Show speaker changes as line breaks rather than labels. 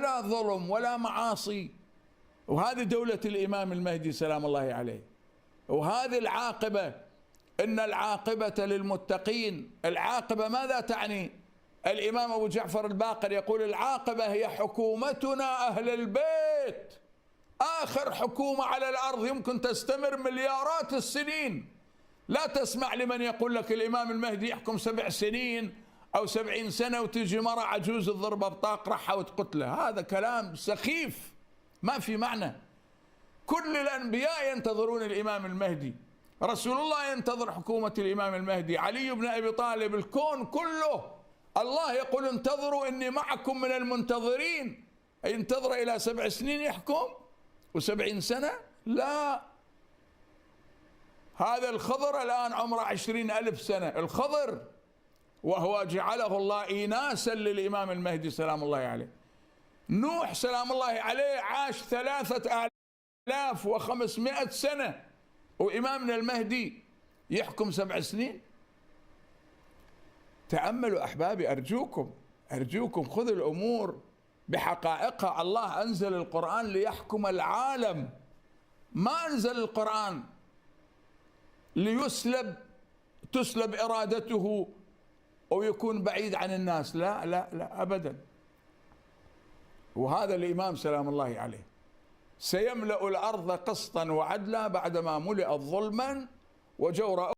ولا ظلم ولا معاصي. وهذه دولة الإمام المهدي سلام الله عليه، وهذه العاقبة. إن العاقبة للمتقين. العاقبة ماذا تعني؟ الإمام أبو جعفر الباقر يقول العاقبة هي حكومتنا أهل البيت، آخر حكومة على الأرض يمكن تستمر مليارات السنين. لا تسمع لمن يقول لك الإمام المهدي يحكم 7 سنين أو 70 سنة وتجي مرة عجوز تضربه بطاق رحة وتقتله. هذا كلام سخيف ما في معنى. كل الأنبياء ينتظرون الإمام المهدي، رسول الله ينتظر حكومة الإمام المهدي، علي بن أبي طالب، الكون كله. الله يقول انتظروا إني معكم من المنتظرين. ينتظر إلى 7 سنين يحكم و70 سنة؟ لا. هذا الخضر الآن عمره 20,000 سنة، الخضر، وهو جعله الله إناسا للإمام المهدي سلام الله عليه. نوح سلام الله عليه عاش 3500 سنة، وإمامنا المهدي يحكم 7 سنين. تأملوا أحبابي، أرجوكم خذوا الأمور بحقائقها. الله أنزل القرآن ليحكم العالم، ما أنزل القرآن تسلب إرادته أو يكون بعيد عن الناس. لا لا لا أبدا. وهذا الإمام سلام الله عليه سيملأ الأرض قسطا وعدلا بعدما ملئت ظلما وجورا.